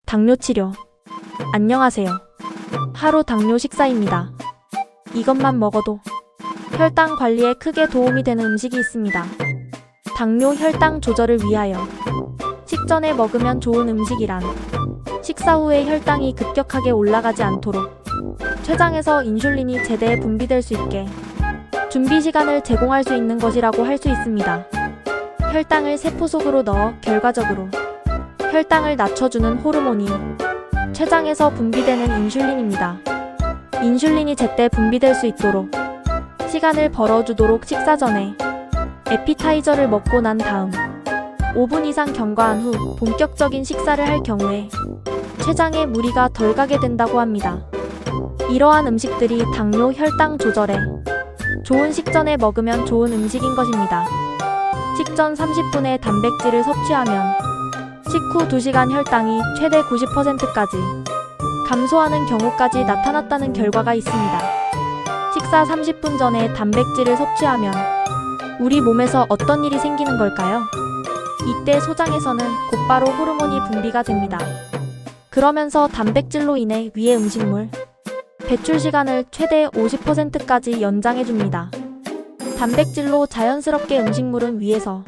당뇨 치료. 안녕하세요. 하루 당뇨 식사입니다. 이것만 먹어도 혈당 관리에 크게 도움이 되는 음식이 있습니다. 당뇨 혈당 조절을 위하여 식전에 먹으면 좋은 음식이란 식사 후에 혈당이 급격하게 올라가지 않도록 췌장에서 인슐린이 제대로 분비될 수 있게 준비 시간을 제공할 수 있는 것이라고 할 수 있습니다. 혈당을 세포 속으로 넣어 결과적으로 혈당을 낮춰주는 호르몬이 췌장에서 분비되는 인슐린입니다. 인슐린이 제때 분비될 수 있도록 시간을 벌어주도록 식사 전에 에피타이저를 먹고 난 다음 5분 이상 경과한 후 본격적인 식사를 할 경우에 췌장에 무리가 덜 가게 된다고 합니다. 이러한 음식들이 당뇨 혈당 조절에 좋은 식전에 먹으면 좋은 음식인 것입니다. 식전 30분에 단백질을 섭취하면 식후 2시간 혈당이 최대 90%까지 감소하는 경우까지 나타났다는 결과가 있습니다. 식사 30분 전에 단백질을 섭취하면 우리 몸에서 어떤 일이 생기는 걸까요? 이때 소장에서는 곧바로 호르몬이 분비가 됩니다. 그러면서 단백질로 인해 위의 음식물 배출 시간을 최대 50%까지 연장해줍니다. 단백질로 자연스럽게 음식물은 위에서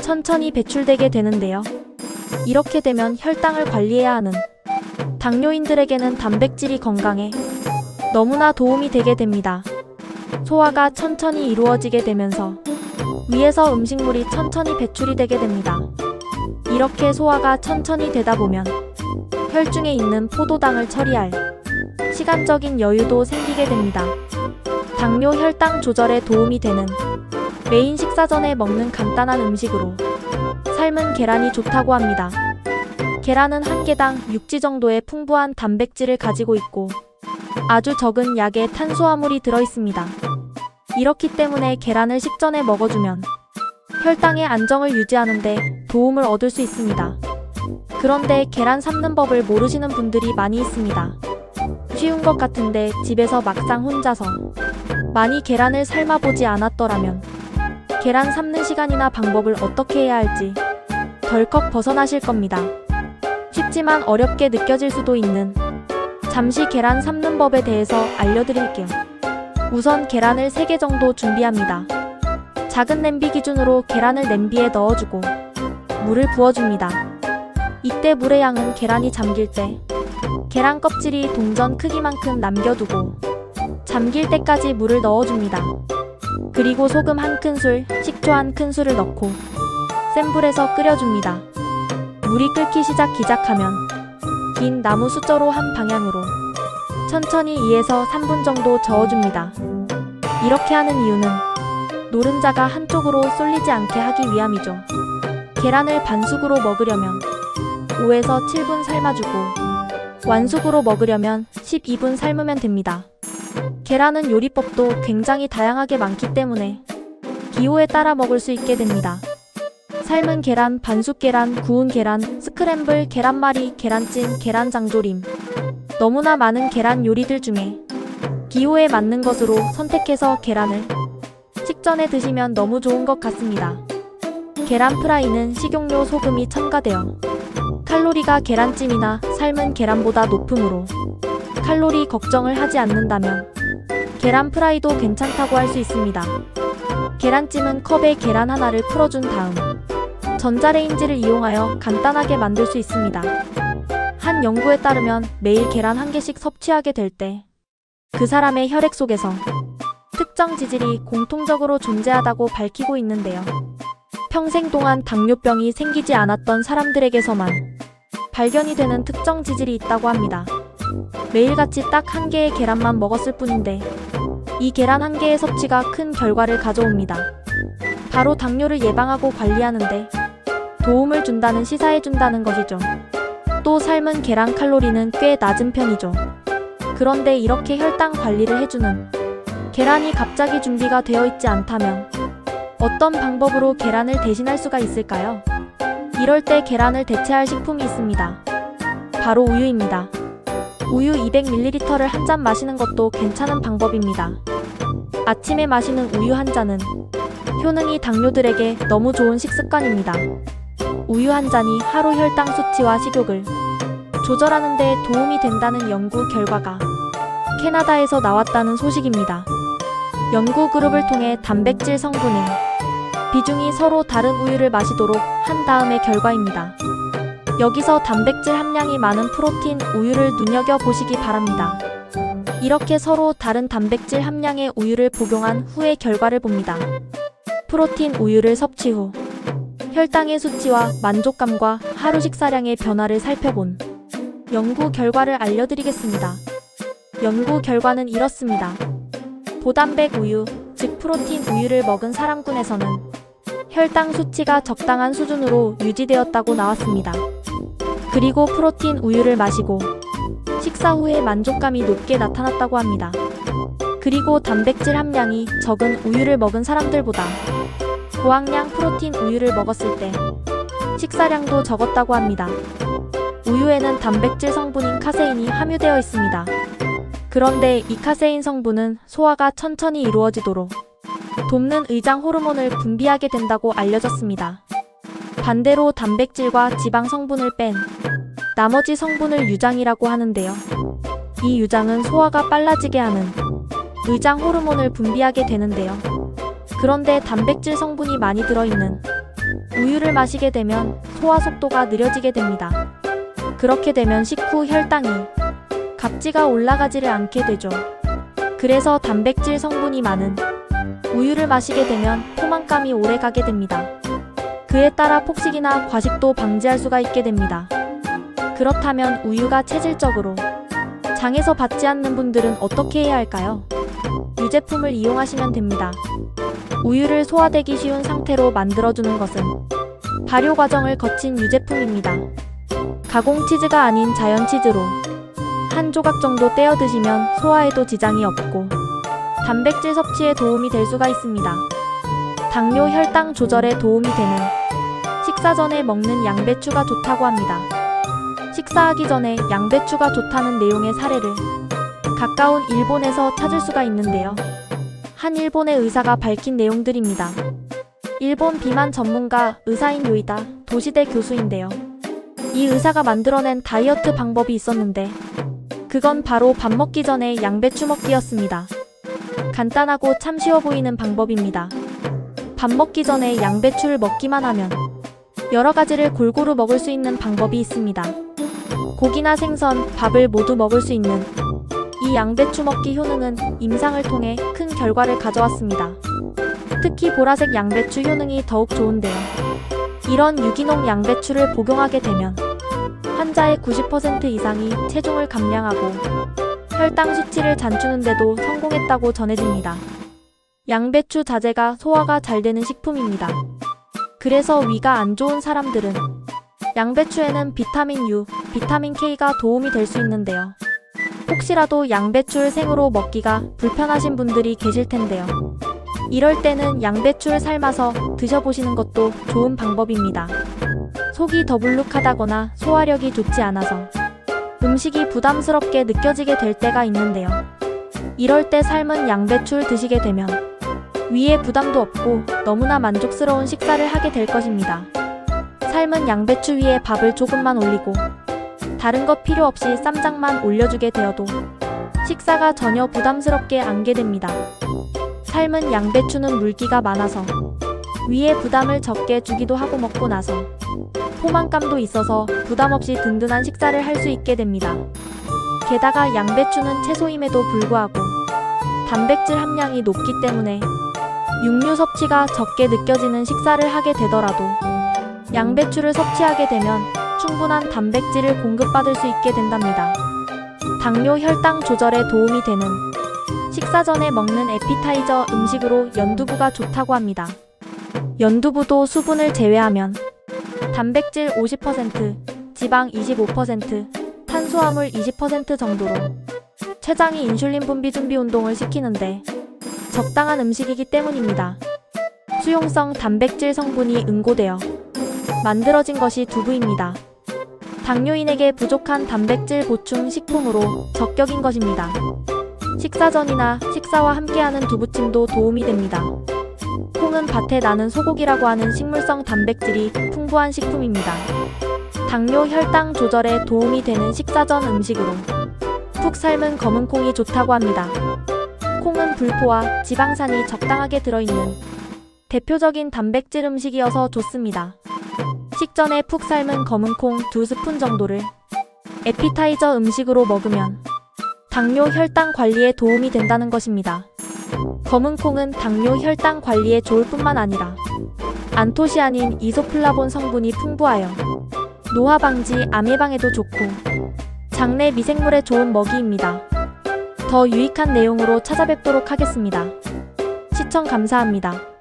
천천히 배출되게 되는데요. 이렇게 되면 혈당을 관리해야 하는 당뇨인들에게는 단백질이 건강에 너무나 도움이 되게 됩니다. 소화가 천천히 이루어지게 되면서 위에서 음식물이 천천히 배출이 되게 됩니다. 이렇게 소화가 천천히 되다 보면 혈중에 있는 포도당을 처리할 시간적인 여유도 생기게 됩니다. 당뇨 혈당 조절에 도움이 되는 메인 식사 전에 먹는 간단한 음식으로 삶은 계란이 좋다고 합니다. 계란은 한 개당 6지 정도의 풍부한 단백질을 가지고 있고 아주 적은 약의 탄수화물이 들어있습니다. 이렇기 때문에 계란을 식전에 먹어주면 혈당의 안정을 유지하는데 도움을 얻을 수 있습니다. 그런데 계란 삶는 법을 모르시는 분들이 많이 있습니다. 쉬운 것 같은데 집에서 막상 혼자서 많이 계란을 삶아보지 않았더라면 계란 삶는 시간이나 방법을 어떻게 해야 할지 덜컥 벗어나실 겁니다. 쉽지만 어렵게 느껴질 수도 있는 잠시 계란 삶는 법에 대해서 알려드릴게요. 우선 계란을 3개 정도 준비합니다. 작은 냄비 기준으로 계란을 냄비에 넣어주고 물을 부어줍니다. 이때 물의 양은 계란이 잠길 때 계란 껍질이 동전 크기만큼 남겨두고 잠길 때까지 물을 넣어줍니다. 그리고 소금 1큰술, 식초 1큰술을 넣고 센 불에서 끓여줍니다. 물이 끓기 시작하면 긴 나무 숫저로 한 방향으로 천천히 2에서 3분 정도 저어줍니다. 이렇게 하는 이유는 노른자가 한쪽으로 쏠리지 않게 하기 위함이죠. 계란을 반숙으로 먹으려면 5에서 7분 삶아주고 완숙으로 먹으려면 12분 삶으면 됩니다. 계란은 요리법도 굉장히 다양하게 많기 때문에 기호에 따라 먹을 수 있게 됩니다. 삶은 계란, 반숙 계란, 구운 계란, 스크램블, 계란말이, 계란찜, 계란 장조림 너무나 많은 계란 요리들 중에 기호에 맞는 것으로 선택해서 계란을 식전에 드시면 너무 좋은 것 같습니다. 계란 프라이는 식용유 소금이 첨가되어 칼로리가 계란찜이나 삶은 계란보다 높으므로 칼로리 걱정을 하지 않는다면 계란 프라이도 괜찮다고 할 수 있습니다. 계란찜은 컵에 계란 하나를 풀어준 다음 전자레인지를 이용하여 간단하게 만들 수 있습니다. 한 연구에 따르면 매일 계란 1개씩 섭취하게 될 때 그 사람의 혈액 속에서 특정 지질이 공통적으로 존재하다고 밝히고 있는데요. 평생 동안 당뇨병이 생기지 않았던 사람들에게서만 발견이 되는 특정 지질이 있다고 합니다. 매일같이 딱 1개의 계란만 먹었을 뿐인데 이 계란 1개의 섭취가 큰 결과를 가져옵니다. 바로 당뇨를 예방하고 관리하는데 도움을 준다는 시사해준다는 것이죠. 또 삶은 계란 칼로리는 꽤 낮은 편이죠. 그런데 이렇게 혈당 관리를 해주는 계란이 갑자기 준비가 되어 있지 않다면 어떤 방법으로 계란을 대신할 수가 있을까요? 이럴 때 계란을 대체할 식품이 있습니다. 바로 우유입니다. 우유 200ml를 한 잔 마시는 것도 괜찮은 방법입니다. 아침에 마시는 우유 한 잔은 효능이 당뇨들에게 너무 좋은 식습관입니다. 우유 한 잔이 하루 혈당 수치와 식욕을 조절하는 데 도움이 된다는 연구 결과가 캐나다에서 나왔다는 소식입니다. 연구 그룹을 통해 단백질 성분의 비중이 서로 다른 우유를 마시도록 한 다음의 결과입니다. 여기서 단백질 함량이 많은 프로틴 우유를 눈여겨보시기 바랍니다. 이렇게 서로 다른 단백질 함량의 우유를 복용한 후의 결과를 봅니다. 프로틴 우유를 섭취 후 혈당의 수치와 만족감과 하루 식사량의 변화를 살펴본 연구 결과를 알려드리겠습니다. 연구 결과는 이렇습니다. 고단백 우유, 즉 프로틴 우유를 먹은 사람군에서는 혈당 수치가 적당한 수준으로 유지되었다고 나왔습니다. 그리고 프로틴 우유를 마시고 식사 후에 만족감이 높게 나타났다고 합니다. 그리고 단백질 함량이 적은 우유를 먹은 사람들보다 고함량 프로틴 우유를 먹었을 때 식사량도 적었다고 합니다. 우유에는 단백질 성분인 카세인이 함유되어 있습니다. 그런데 이 카세인 성분은 소화가 천천히 이루어지도록 돕는 의장 호르몬을 분비하게 된다고 알려졌습니다. 반대로 단백질과 지방 성분을 뺀 나머지 성분을 유장이라고 하는데요. 이 유장은 소화가 빨라지게 하는 의장 호르몬을 분비하게 되는데요. 그런데 단백질 성분이 많이 들어있는 우유를 마시게 되면 소화 속도가 느려지게 됩니다. 그렇게 되면 식후 혈당이 값지가 올라가지를 않게 되죠. 그래서 단백질 성분이 많은 우유를 마시게 되면 포만감이 오래 가게 됩니다. 그에 따라 폭식이나 과식도 방지할 수가 있게 됩니다. 그렇다면 우유가 체질적으로 장에서 받지 않는 분들은 어떻게 해야 할까요? 유제품을 이용하시면 됩니다. 우유를 소화되기 쉬운 상태로 만들어주는 것은 발효 과정을 거친 유제품입니다. 가공 치즈가 아닌 자연 치즈로 한 조각 정도 떼어 드시면 소화에도 지장이 없고 단백질 섭취에 도움이 될 수가 있습니다. 당뇨 혈당 조절에 도움이 되는 식사 전에 먹는 양배추가 좋다고 합니다. 식사하기 전에 양배추가 좋다는 내용의 사례를 가까운 일본에서 찾을 수가 있는데요. 한 일본의 의사가 밝힌 내용들입니다. 일본 비만 전문가 의사인 요이다 도시대 교수인데요. 이 의사가 만들어낸 다이어트 방법이 있었는데 그건 바로 밥 먹기 전에 양배추 먹기였습니다. 간단하고 참 쉬워 보이는 방법입니다. 밥 먹기 전에 양배추를 먹기만 하면 여러 가지를 골고루 먹을 수 있는 방법이 있습니다. 고기나 생선, 밥을 모두 먹을 수 있는 이 양배추 먹기 효능은 임상을 통해 큰 결과를 가져왔습니다. 특히 보라색 양배추 효능이 더욱 좋은데요. 이런 유기농 양배추를 복용하게 되면 환자의 90% 이상이 체중을 감량하고 혈당 수치를 잠추는데도 성공했다고 전해집니다. 양배추 자체가 소화가 잘 되는 식품입니다. 그래서 위가 안 좋은 사람들은 양배추에는 비타민 U, 비타민 K가 도움이 될 수 있는데요. 혹시라도 양배추를 생으로 먹기가 불편하신 분들이 계실 텐데요. 이럴 때는 양배추를 삶아서 드셔보시는 것도 좋은 방법입니다. 속이 더부룩하다거나 소화력이 좋지 않아서 음식이 부담스럽게 느껴지게 될 때가 있는데요. 이럴 때 삶은 양배추를 드시게 되면 위에 부담도 없고 너무나 만족스러운 식사를 하게 될 것입니다. 삶은 양배추 위에 밥을 조금만 올리고 다른 것 필요 없이 쌈장만 올려주게 되어도 식사가 전혀 부담스럽게 안게 됩니다. 삶은 양배추는 물기가 많아서 위에 부담을 적게 주기도 하고 먹고 나서 포만감도 있어서 부담 없이 든든한 식사를 할 수 있게 됩니다. 게다가 양배추는 채소임에도 불구하고 단백질 함량이 높기 때문에 육류 섭취가 적게 느껴지는 식사를 하게 되더라도 양배추를 섭취하게 되면 충분한 단백질을 공급받을 수 있게 된답니다. 당뇨 혈당 조절에 도움이 되는 식사 전에 먹는 에피타이저 음식으로 연두부가 좋다고 합니다. 연두부도 수분을 제외하면 단백질 50%, 지방 25%, 탄수화물 20% 정도로 췌장이 인슐린 분비 준비 운동을 시키는데 적당한 음식이기 때문입니다. 수용성 단백질 성분이 응고되어 만들어진 것이 두부입니다. 당뇨인에게 부족한 단백질 보충 식품으로 적격인 것입니다. 식사 전이나 식사와 함께하는 두부찜도 도움이 됩니다. 콩은 밭에 나는 소고기라고 하는 식물성 단백질이 풍부한 식품입니다. 당뇨 혈당 조절에 도움이 되는 식사 전 음식으로 푹 삶은 검은 콩이 좋다고 합니다. 콩은 불포와 지방산이 적당하게 들어있는 대표적인 단백질 음식이어서 좋습니다. 식전에 푹 삶은 검은 콩 2스푼 정도를 에피타이저 음식으로 먹으면 당뇨 혈당 관리에 도움이 된다는 것입니다. 검은 콩은 당뇨 혈당 관리에 좋을 뿐만 아니라 안토시아닌, 이소플라본 성분이 풍부하여 노화 방지, 암 예방에도 좋고 장내 미생물에 좋은 먹이입니다. 더 유익한 내용으로 찾아뵙도록 하겠습니다. 시청 감사합니다.